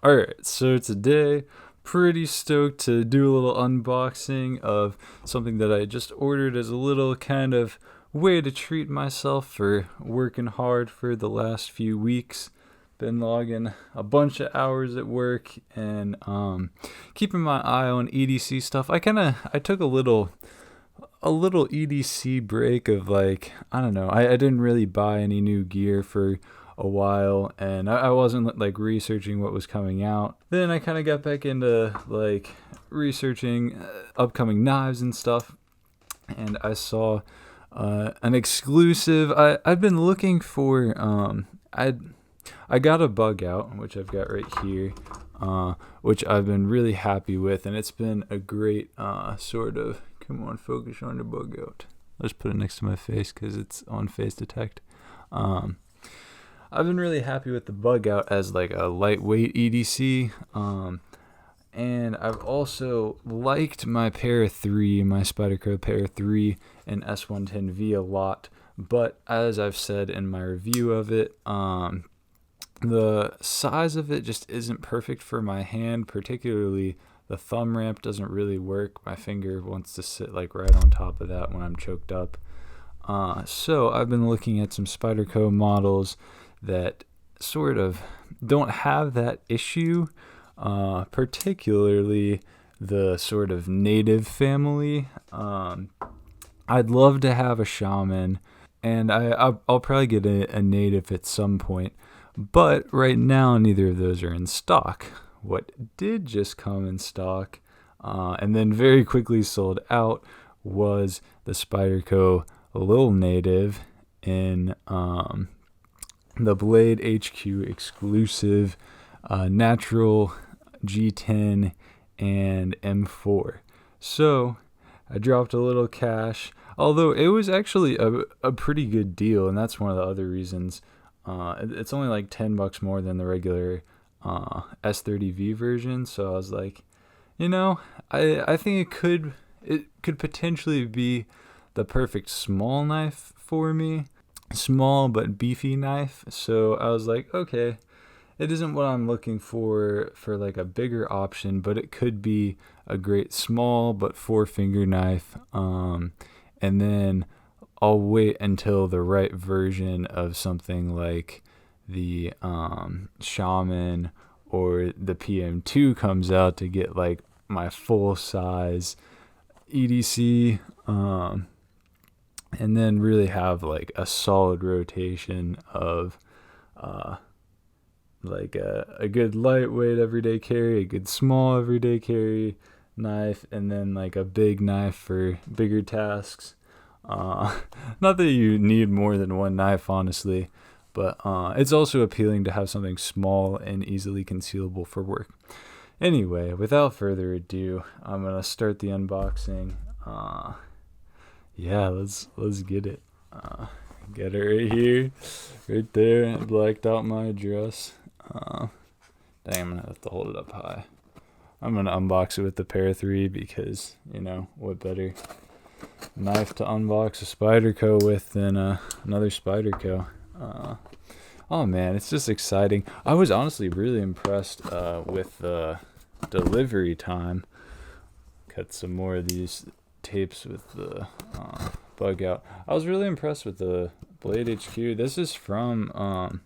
Alright, so today, pretty stoked to do a little unboxing of something that I just ordered as a little kind of way to treat myself for working hard for the last few weeks. Been logging a bunch of hours at work and keeping my eye on EDC stuff. I took a little EDC break of like, I don't know, I didn't really buy any new gear for a while, and I wasn't like researching what was coming out. Then I kind of got back into like researching upcoming knives and stuff, and I saw an exclusive. I've been looking for I got a bug out, which I've got right here, which I've been really happy with, and it's been a great sort of. Come on, focus on the bug out. Let's put it next to my face because it's on face detect. I've been really happy with the bug out as like a lightweight EDC. And I've also liked my Para 3, my Spyderco Para 3 and S110V a lot. But as I've said in my review of it, the size of it just isn't perfect for my hand, particularly the thumb ramp doesn't really work. My finger wants to sit like right on top of that when I'm choked up. So I've been looking at some Spyderco models that sort of don't have that issue, particularly the sort of native family. I'd love to have a shaman, and I'll probably get a native at some point, but right now neither of those are in stock. What did just come in stock, and then very quickly sold out, was the Spyderco Lil Native in the Blade HQ exclusive natural G10 and M4. So I dropped a little cash, although it was actually a pretty good deal, and that's one of the other reasons. It's only like $10 more than the regular S30V version, so I was like, I think it could potentially be the perfect small knife for me, small but beefy knife. So I was like, okay, it isn't what I'm looking for like a bigger option, but it could be a great small but four-finger knife. And then I'll wait until the right version of something like the Shaman or the PM2 comes out to get like my full size EDC, and then really have like a solid rotation of like a good lightweight everyday carry, a good small everyday carry knife, and then like a big knife for bigger tasks. Not that you need more than one knife, honestly, but it's also appealing to have something small and easily concealable for work. Anyway, without further ado, I'm gonna start the unboxing. Yeah, let's get it. Get it right here, right there. I blacked out my address. Dang, I'm gonna have to hold it up high. I'm gonna unbox it with the Para 3 because, what better knife to unbox a Spyderco with than another Spyderco. Oh man, it's just exciting. I was honestly really impressed with the delivery time. Cut some more of these tapes with the bug out. I was really impressed with the Blade HQ. This is from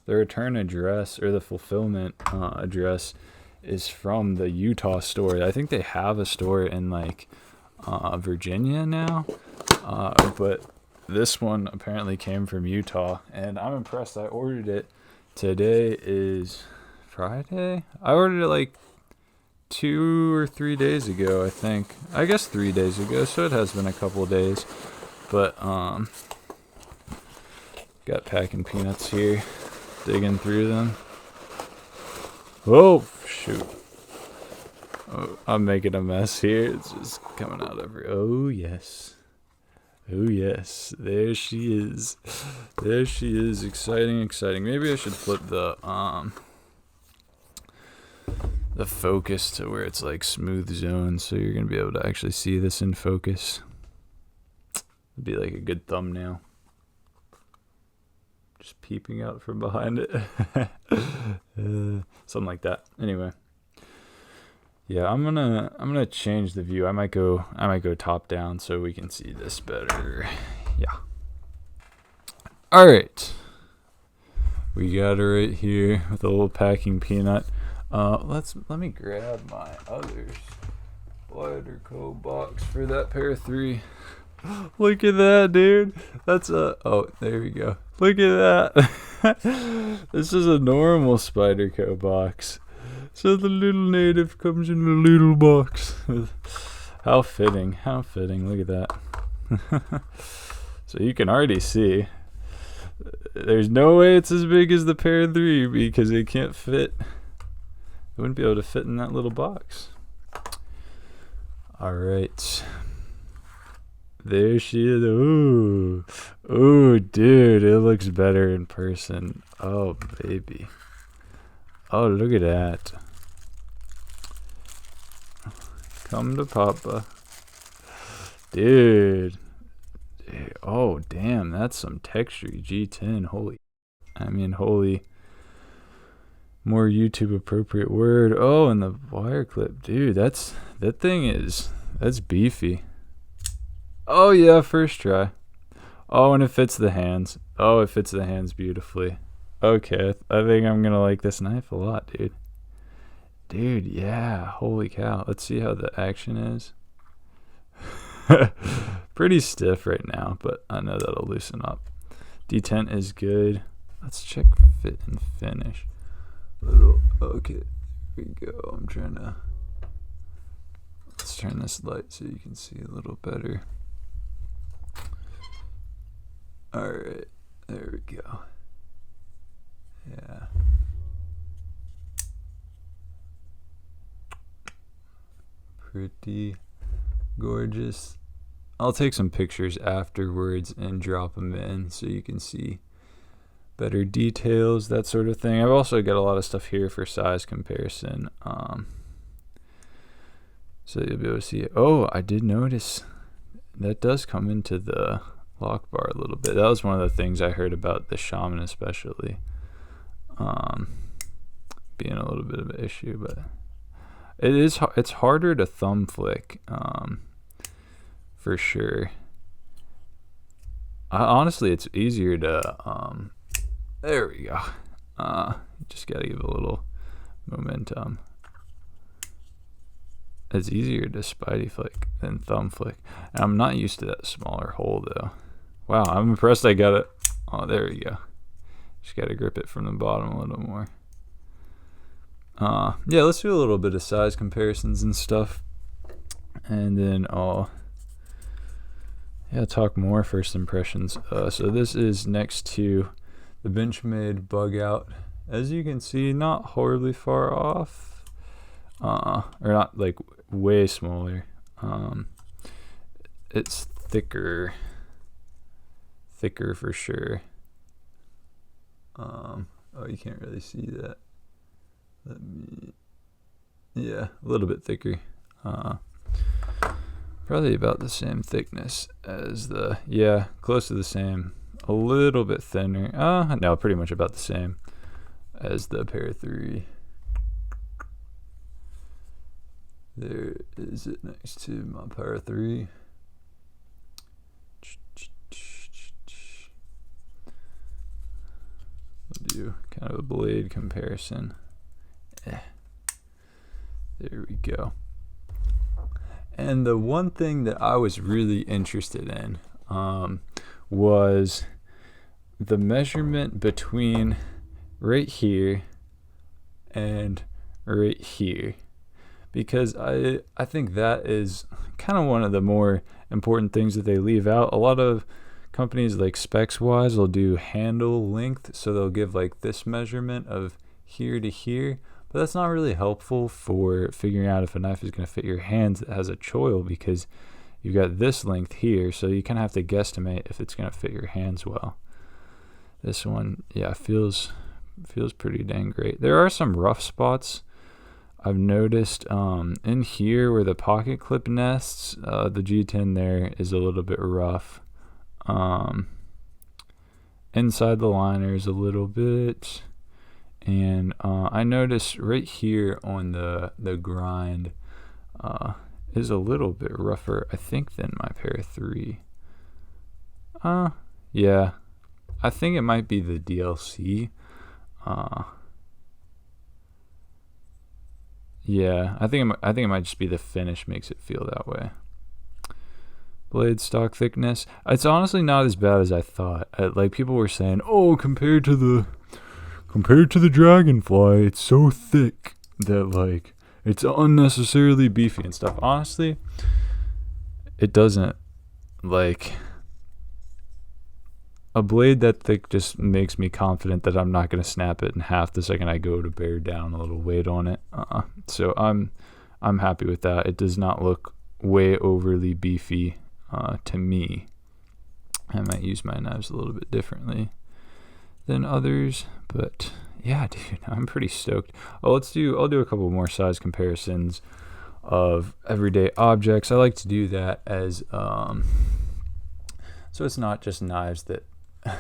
the return address, or the fulfillment address is from the Utah store. I think they have a store in like Virginia now, but this one apparently came from Utah, and I'm impressed. I ordered it. Today is Friday. I ordered it like 2 or 3 days ago, I think. I guess 3 days ago, so it has been a couple of days. But got packing peanuts here, digging through them. Oh shoot! Oh, I'm making a mess here. It's just coming out every. Oh yes. Oh yes, there she is. There she is. Exciting, exciting. Maybe I should flip the focus to where it's like smooth zone, so you're gonna be able to actually see this in focus. It'd be like a good thumbnail. just peeping out from behind it. Something like that. Anyway. Yeah, I'm gonna change the view. I might go top down so we can see this better. Yeah. All right. We got it right here with a little packing peanut. Let me grab my other Spyderco box for that pair of 3. Look at that, dude. That's oh, there we go. Look at that. This is a normal Spyderco box. So the Lil Native comes in a little box. How fitting. How fitting. Look at that. So you can already see. There's no way it's as big as the pair of 3 because it can't fit. It wouldn't be able to fit in that little box. All right. There she is. Ooh. Ooh, dude. It looks better in person. Oh, baby. Oh, look at that. Come to Papa. Dude. Oh, damn. That's some texture. G10. Holy. More YouTube appropriate word. Oh, and the wire clip. Dude, that's beefy. Oh, yeah. First try. Oh, and it fits the hands. Oh, it fits the hands beautifully. Okay, I think I'm gonna like this knife a lot, dude. Dude, yeah, holy cow. Let's see how the action is. Pretty stiff right now, but I know that'll loosen up. Detent is good. Let's check fit and finish. Okay, here we go. Let's turn this light so you can see a little better. Alright, there we go. Yeah. Pretty gorgeous. I'll take some pictures afterwards and drop them in so you can see better details, that sort of thing. I've also got a lot of stuff here for size comparison. So you'll be able to see it. Oh, I did notice that does come into the lock bar a little bit. That was one of the things I heard about the Shaman especially. Being a little bit of an issue, but it's harder to thumb flick, for sure. Honestly, it's easier to there we go. Just gotta give a little momentum. It's easier to spidey flick than thumb flick, and I'm not used to that smaller hole though. Wow, I'm impressed I got it. Oh, there we go. Just gotta grip it from the bottom a little more. Yeah, let's do a little bit of size comparisons and stuff, and then I'll talk more first impressions. So this is next to the Benchmade Bug Out. As you can see, not horribly far off, or not like way smaller. It's thicker for sure. Oh, you can't really see that. Yeah, a little bit thicker. Probably about the same thickness as close to the same. A little bit thinner. No, pretty much about the same as the pair 3. There is it next to my pair 3. We'll do kind of a blade comparison. There we go. And the one thing that I was really interested in was the measurement between right here and right here, because I think that is kind of one of the more important things that they leave out. A lot of companies like Specs Wise will do handle length, so they'll give like this measurement of here to here, but that's not really helpful for figuring out if a knife is going to fit your hands that has a choil, because you've got this length here, so you kind of have to guesstimate if it's going to fit your hands well. This one, yeah, feels pretty dang great. There are some rough spots I've noticed in here where the pocket clip nests. The G10 there is a little bit rough, inside the liners a little bit. And I noticed right here on the grind is a little bit rougher, I think, than my Para 3. Yeah, I think it might be the DLC. Yeah, I think it might just be the finish makes it feel that way. Blade stock thickness. It's honestly not as bad as I thought. Like people were saying, oh, compared to the Dragonfly, it's so thick that like it's unnecessarily beefy and stuff. Honestly, it doesn't. Like, a blade that thick just makes me confident that I'm not going to snap it in half the second I go to bear down a little weight on it. So I'm happy with that. It does not look way overly beefy to me. I might use my knives a little bit differently than others, but yeah, dude, I'm pretty stoked. I'll do a couple more size comparisons of everyday objects. I like to do that as so it's not just knives that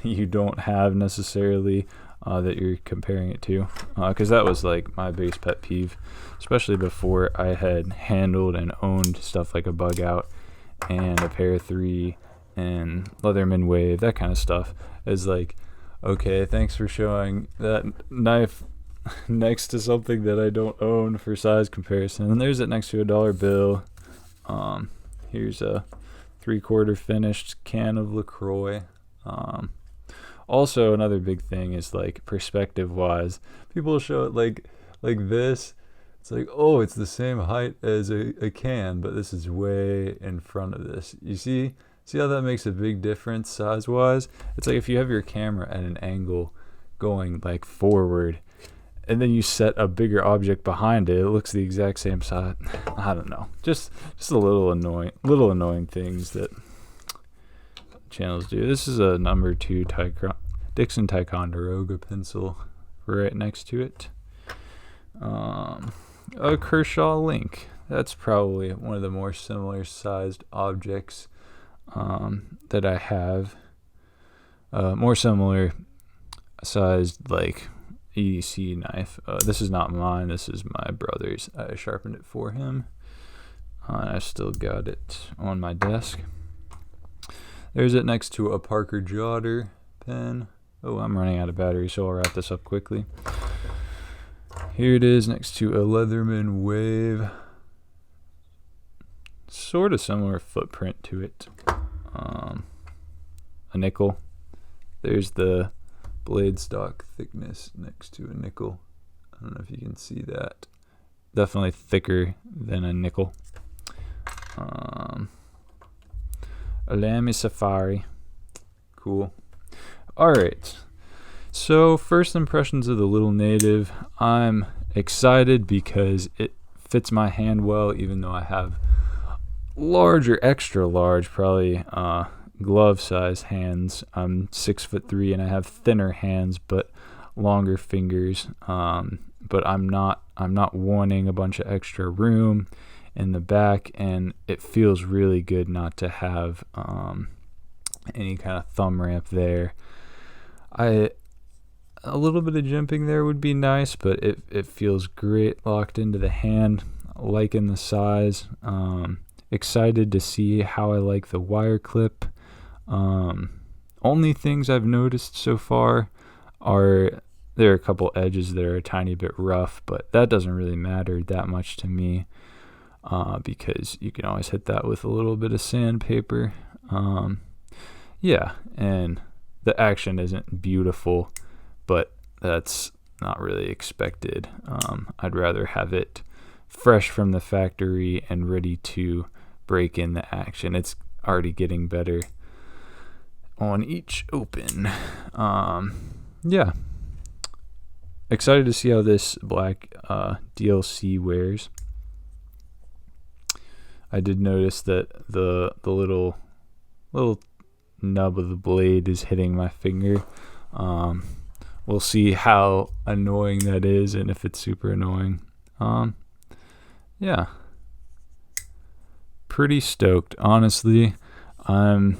you don't have necessarily that you're comparing it to, because that was like my biggest pet peeve, especially before I had handled and owned stuff like a Bug Out and a Para 3 and Leatherman Wave, that kind of stuff. Is like, okay, thanks for showing that knife next to something that I don't own for size comparison. And there's it next to a dollar bill. Here's a 3/4 finished can of LaCroix. Also, another big thing is like perspective wise, people show it like this. It's like, oh, it's the same height as a can, but this is way in front of this. You see how that makes a big difference size wise? It's like if you have your camera at an angle going like forward, and then you set a bigger object behind it, it looks the exact same size. I don't know, just a little annoying things that channels do. This is a number 2 Dixon Ticonderoga pencil right next to it. A Kershaw Link. That's probably one of the more similar sized objects that I have. More similar sized like EDC knife. This is not mine. This is my brother's. I sharpened it for him. I still got it on my desk. There's it next to a Parker Jotter pen. Oh, I'm running out of battery, so I'll wrap this up quickly. Here it is next to a Leatherman Wave. Sort of similar footprint to it. A nickel. There's the blade stock thickness next to a nickel. I don't know if you can see that. Definitely thicker than a nickel. A Lamy Safari. Cool. Alright. So, first impressions of the Lil Native. I'm excited because it fits my hand well, even though I have large or extra large, probably glove size hands. I'm 6'3" and I have thinner hands but longer fingers. But I'm not wanting a bunch of extra room in the back, and it feels really good not to have any kind of thumb ramp there. A little bit of jimping there would be nice, but it feels great locked into the hand. Liking the size. Excited to see how I like the wire clip. Only things I've noticed so far are there are a couple edges that are a tiny bit rough, but that doesn't really matter that much to me. Because you can always hit that with a little bit of sandpaper. Yeah, and the action isn't beautiful, but that's not really expected. I'd rather have it fresh from the factory and ready to break in the action. It's already getting better on each open. Yeah. Excited to see how this black DLC wears. I did notice that the little nub of the blade is hitting my finger. We'll see how annoying that is and if it's super annoying. Yeah. Pretty stoked, honestly. For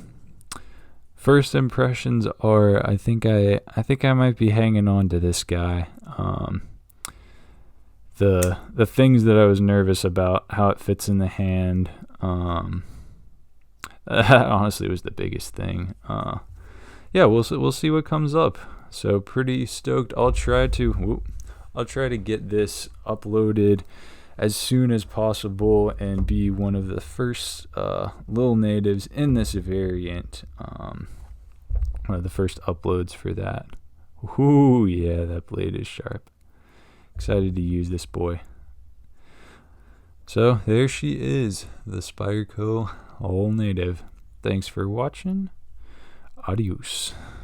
first impressions are I think I might be hanging on to this guy. The things that I was nervous about, how it fits in the hand, that honestly was the biggest thing. Yeah, we'll see what comes up. So pretty stoked. I'll try to get this uploaded as soon as possible and be one of the first Lil Natives in this variant. One of the first uploads for that. Ooh, yeah, that blade is sharp. Excited to use this boy. So there she is, the Spyderco Lil Native. Thanks for watching. Adios.